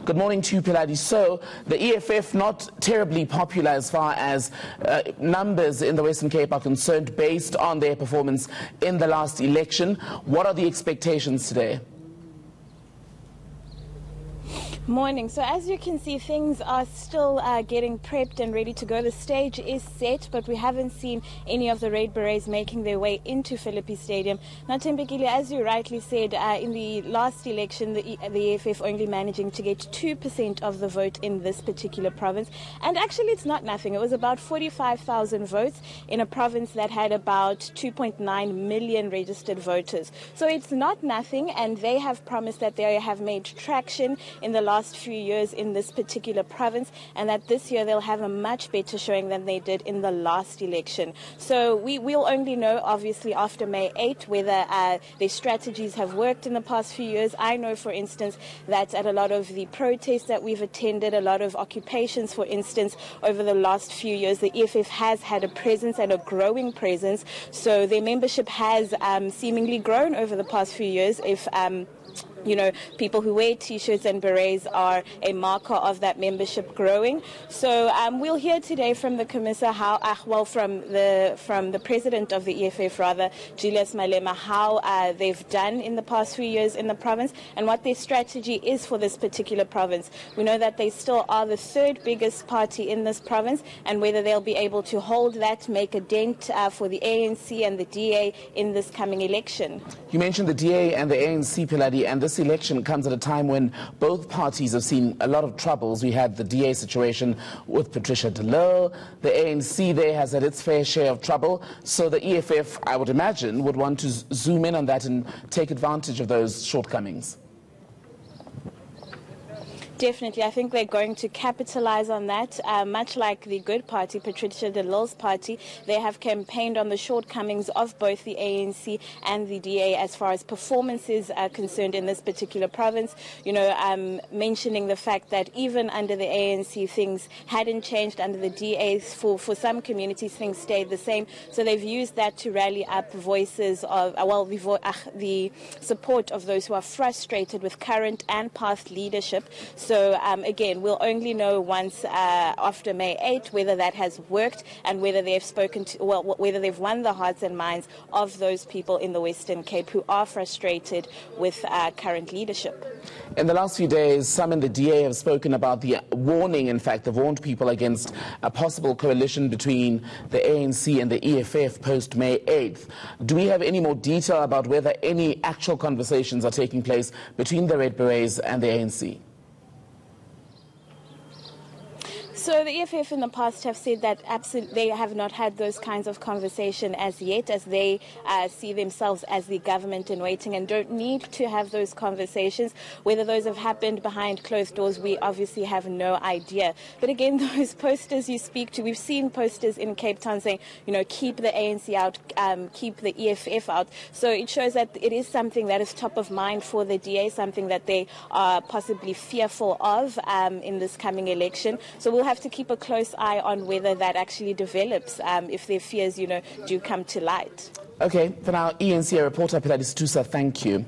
Good morning to you, Philippi. So, the EFF not terribly popular as far as numbers in the Western Cape are concerned based on their performance in the last election. What are the expectations today? Morning. So as you can see, things are still getting prepped and ready to go. The stage is set, but we haven't seen any of the Red Berets making their way into Philippi Stadium. Now, Tembekile, as you rightly said, in the last election, the EFF only managing to get 2% of the vote in this particular province. And actually, it's not nothing. It was about 45,000 votes in a province that had about 2.9 million registered voters. So it's not nothing, and they have promised that they have made traction in the last few years in this particular province, and that this year they'll have a much better showing than they did in the last election. So we'll only know, obviously, after May 8 whether their strategies have worked in the past few years. I know, for instance, that at a lot of the protests that we've attended, a lot of occupations, for instance, over the last few years, the EFF has had a presence and a growing presence. So their membership has seemingly grown over the past few years. If you know, people who wear T-shirts and berets are a marker of that membership growing. So we'll hear today from the Commissar from the President of the EFF, rather, Julius Malema, how they've done in the past few years in the province and what their strategy is for this particular province. We know that they still are the third biggest party in this province, and whether they'll be able to hold that, make a dent for the ANC and the DA in this coming election. You mentioned the DA and the ANC, Philippi, and this election comes at a time when both parties have seen a lot of troubles. We had the DA situation with Patricia de Lille. The ANC there has had its fair share of trouble. So the EFF, I would imagine, would want to zoom in on that and take advantage of those shortcomings. Definitely. I think they're going to capitalize on that. Much like the good party, Patricia de Lille's party, they have campaigned on the shortcomings of both the ANC and the DA as far as performances are concerned in this particular province. You know, mentioning the fact that even under the ANC, things hadn't changed. Under the DA, for some communities, things stayed the same. So they've used that to rally up voices of, the support of those who are frustrated with current and past leadership. So again, we'll only know once after May 8 whether that has worked and whether they've whether they've won the hearts and minds of those people in the Western Cape who are frustrated with current leadership. In the last few days, some in the DA have spoken about the warning, in fact, they've warned people against a possible coalition between the ANC and the EFF post-May 8th. Do we have any more detail about whether any actual conversations are taking place between the Red Berets and the ANC? So the EFF in the past have said that they have not had those kinds of conversation as yet, as they see themselves as the government in waiting and don't need to have those conversations. Whether those have happened behind closed doors, we obviously have no idea. But again, those posters you speak to, we've seen posters in Cape Town saying, you know, keep the ANC out, keep the EFF out. So it shows that it is something that is top of mind for the DA, something that they are possibly fearful of in this coming election. So we'll have to keep a close eye on whether that actually develops, if their fears, you know, do come to light. Okay, for now, ENC reporter Philippi Stadium, thank you.